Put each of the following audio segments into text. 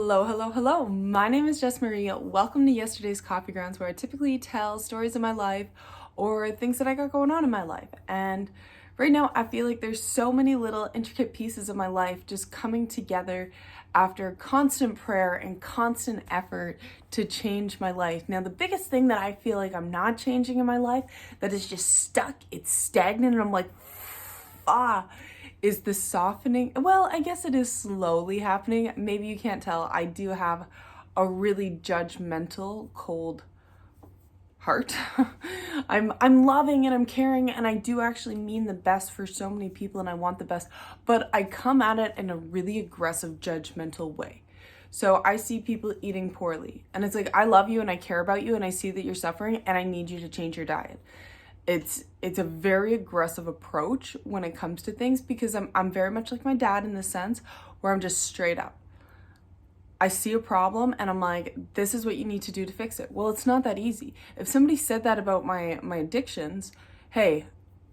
Hello, hello, hello. My name is Jess Marie. Welcome to Yesterday's Coffee Grounds, where I typically tell stories of my life or things that I got going on in my life. And right now, I feel like there's so many little intricate pieces of my life just coming together after constant prayer and constant effort to change my life. Now, the biggest thing that I feel like I'm not changing in my life that is just stuck, it's stagnant, and I'm like, is the softening. Well, I guess it is slowly happening. Maybe you can't tell. I do have a really judgmental, cold heart. I'm loving and I'm caring, and I do actually mean the best for so many people, and I want the best, but I come at it in a really aggressive, judgmental way. So I see people eating poorly, and it's like, I love you and I care about you and I see that you're suffering and I need you to change your diet. It's a very aggressive approach when it comes to things, because I'm very much like my dad in the sense where I'm just straight up. I see a problem and I'm like, this is what you need to do to fix it. Well, it's not that easy. If somebody said that about my addictions, hey,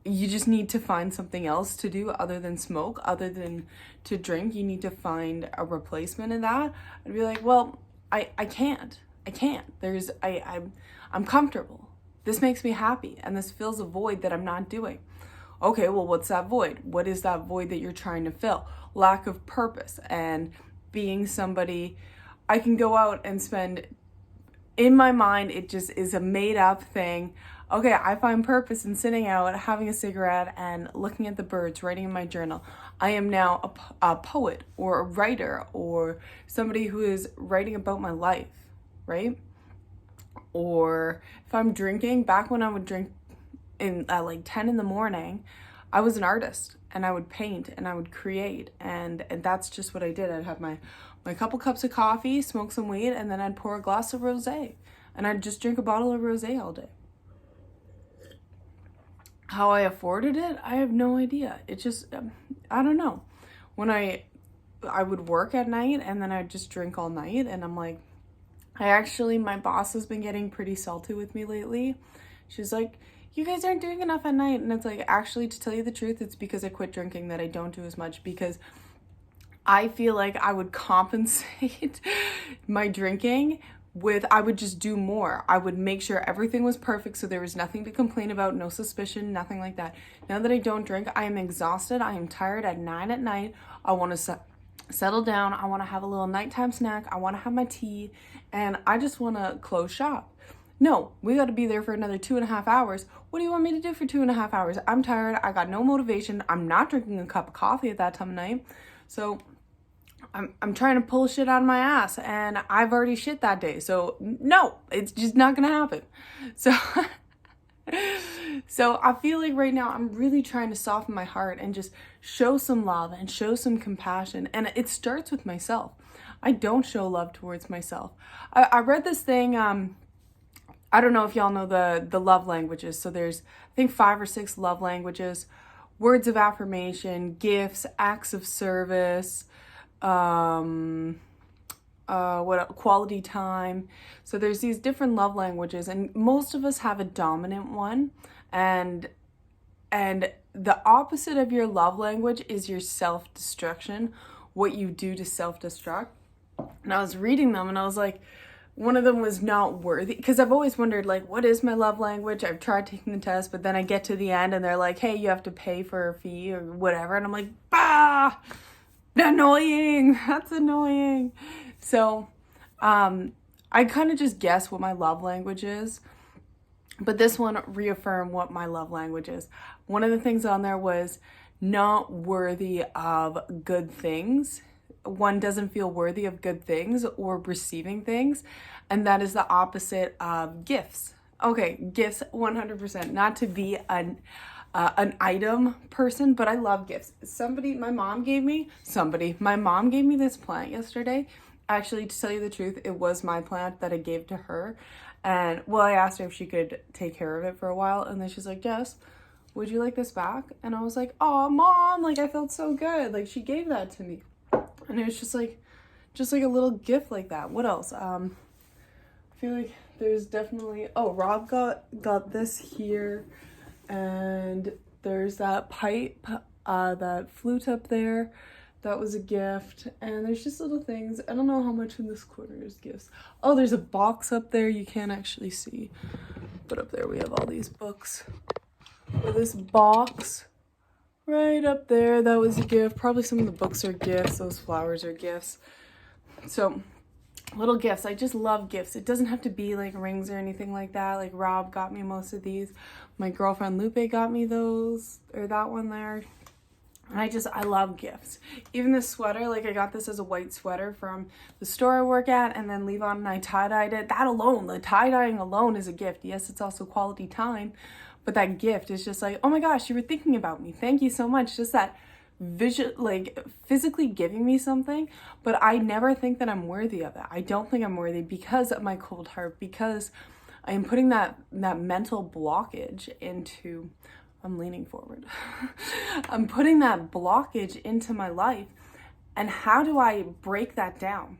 you just need to find something else to do other than smoke, other than to drink. You need to find a replacement in that. I'd be like, well, I can't. I'm comfortable. This makes me happy, and this fills a void that I'm not doing. Okay, well, what's that void? What is that void that you're trying to fill? Lack of purpose and being somebody. I can go out and spend, in my mind, it just is a made up thing. Okay, I find purpose in sitting out, having a cigarette, and looking at the birds, writing in my journal. I am now a poet or a writer or somebody who is writing about my life, right? Or if I'm drinking, back when I would drink in like 10 in the morning, I was an artist and I would paint and I would create, and that's just what I did. I'd have my couple cups of coffee, smoke some weed, and then I'd pour a glass of rosé, and I'd just drink a bottle of rosé all day. How I afforded it, I have no idea. It just, I don't know. When I would work at night and then I'd just drink all night, and I'm like, my boss has been getting pretty salty with me lately. She's like, you guys aren't doing enough at night. And it's like, actually, to tell you the truth, it's because I quit drinking that I don't do as much, because I feel like I would compensate my drinking with, I would just do more. I would make sure everything was perfect so there was nothing to complain about, no suspicion, nothing like that. Now that I don't drink, I am exhausted. I am tired at 9 at night. I want to settle down. I want to have a little nighttime snack. I want to have my tea, and I just want to close shop. No, we got to be there for another 2.5 hours. What do you want me to do for 2.5 hours? I'm tired. I got no motivation. I'm not drinking a cup of coffee at that time of night. So I'm trying to pull shit out of my ass, and I've already shit that day. So no, it's just not going to happen. So I feel like right now I'm really trying to soften my heart and just show some love and show some compassion. And it starts with myself. I don't show love towards myself. I read this thing, I don't know if y'all know the love languages. So there's, I think, 5 or 6 love languages: words of affirmation, gifts, acts of service, quality time. So there's these different love languages, and most of us have a dominant one, and the opposite of your love language is your self-destruction, what you do to self-destruct. And I was reading them and I was like, one of them was not worthy, because I've always wondered, like, what is my love language? I've tried taking the test, but then I get to the end and they're like, hey, you have to pay for a fee or whatever, and I'm like, annoying. That's annoying. So I kind of just guess what my love language is, but this one reaffirmed what my love language is. One of the things on there was not worthy of good things. One doesn't feel worthy of good things or receiving things, and that is the opposite of gifts. Okay, gifts 100%. Not to be an item person, but I love gifts. My mom gave me this plant yesterday. Actually, to tell you the truth, it was my plant that I gave to her. And well, I asked her if she could take care of it for a while, and then she's like, Jess, would you like this back? And I was like, oh, Mom, like, I felt so good. Like, she gave that to me. And it was just like a little gift like that. What else? I feel like there's definitely, Rob got this here, and there's that pipe, that flute up there. That was a gift. And there's just little things. I don't know how much in this corner is gifts. Oh, there's a box up there you can't actually see. But up there we have all these books. So this box right up there, that was a gift. Probably some of the books are gifts. Those flowers are gifts. So little gifts. I just love gifts. It doesn't have to be like rings or anything like that. Like Rob got me most of these. My girlfriend Lupe got me those, or that one there. And I love gifts. Even this sweater, like I got this as a white sweater from the store I work at, and then Levon and I tie-dyed it. That alone, the tie-dyeing alone is a gift. Yes, it's also quality time, but that gift is just like, oh my gosh, you were thinking about me. Thank you so much. Just that like physically giving me something, but I never think that I'm worthy of it. I don't think I'm worthy because of my cold heart, because I am putting that mental blockage into, I'm leaning forward. I'm putting that blockage into my life. And how do I break that down?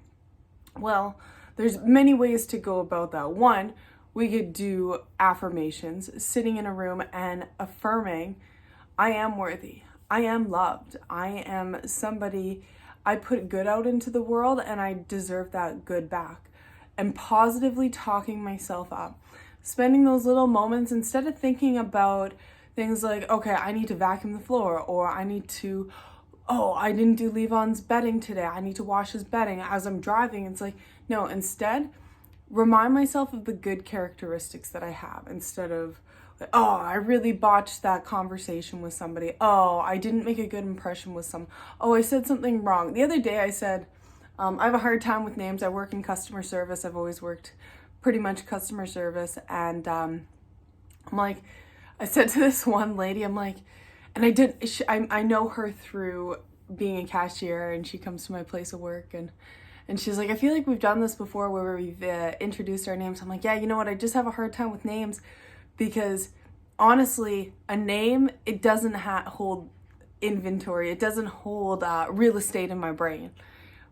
Well, there's many ways to go about that. One, we could do affirmations, sitting in a room and affirming, I am worthy. I am loved. I am somebody, I put good out into the world and I deserve that good back. And positively talking myself up. Spending those little moments instead of thinking about things like, okay, I need to vacuum the floor, or I need to, oh, I didn't do Levon's bedding today. I need to wash his bedding as I'm driving. It's like, no, instead, remind myself of the good characteristics that I have instead of, oh, I really botched that conversation with somebody. Oh, I didn't make a good impression with oh, I said something wrong. The other day I said, I have a hard time with names. I work in customer service. I've always worked pretty much customer service. And I'm like, I said to this one lady, I'm like, and I know her through being a cashier, and she comes to my place of work, and she's like, I feel like we've done this before where we've introduced our names. I'm like, yeah, you know what? I just have a hard time with names because honestly, a name, it doesn't hold inventory. It doesn't hold real estate in my brain.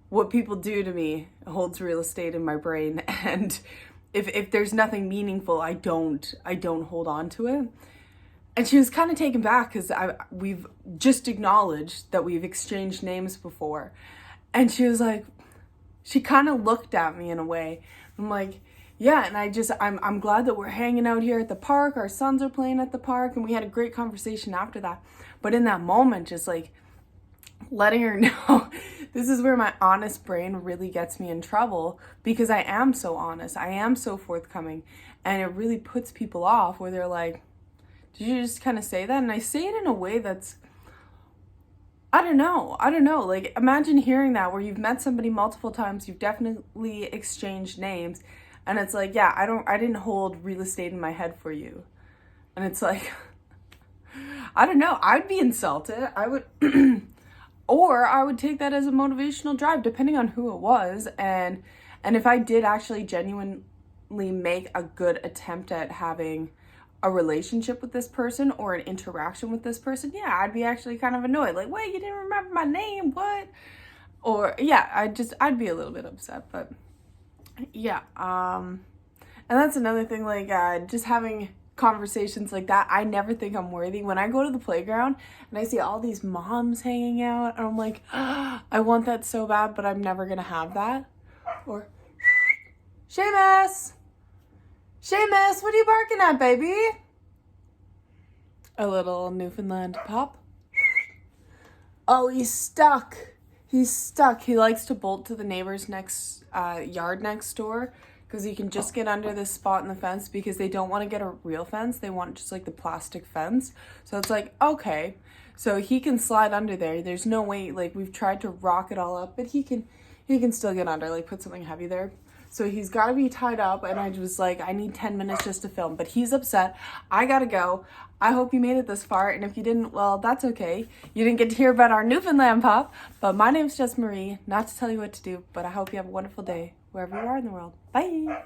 What people do to me holds real estate in my brain. And if there's nothing meaningful, I don't hold on to it. And she was kind of taken back because we've just acknowledged that we've exchanged names before. And she was like, she kind of looked at me in a way. I'm like, yeah, and I'm glad that we're hanging out here at the park. Our sons are playing at the park, and we had a great conversation after that. But in that moment, just like letting her know, this is where my honest brain really gets me in trouble, because I am so honest. I am so forthcoming, and it really puts people off where they're like, did you just kind of say that? And I say it in a way that's, I don't know. Like, imagine hearing that where you've met somebody multiple times, you've definitely exchanged names, and it's like, yeah, I didn't hold real estate in my head for you. And it's like, I don't know. I'd be insulted. I would, or I would take that as a motivational drive, depending on who it was. And if I did actually genuinely make a good attempt at having a relationship with this person or an interaction with this person, yeah, I'd be actually kind of annoyed. Like, wait, you didn't remember my name? What? Or yeah, I'd be a little bit upset, but yeah. And that's another thing, like, just having conversations like that. I never think I'm worthy. When I go to the playground and I see all these moms hanging out, and I'm like, oh, I want that so bad, but I'm never gonna have that. Or, Seamus, what are you barking at, baby? A little Newfoundland pup. Oh, he's stuck. He likes to bolt to the neighbor's next yard next door, because he can just get under this spot in the fence, because they don't want to get a real fence. They want just like the plastic fence. So it's like, okay, so he can slide under there. There's no way, like, we've tried to rock it all up, but he can still get under, like put something heavy there. So he's got to be tied up, and I was like, I need 10 minutes just to film. But he's upset. I got to go. I hope you made it this far, and if you didn't, well, that's okay. You didn't get to hear about our Newfoundland pup, but my name's Jess Marie, not to tell you what to do, but I hope you have a wonderful day wherever you are in the world. Bye!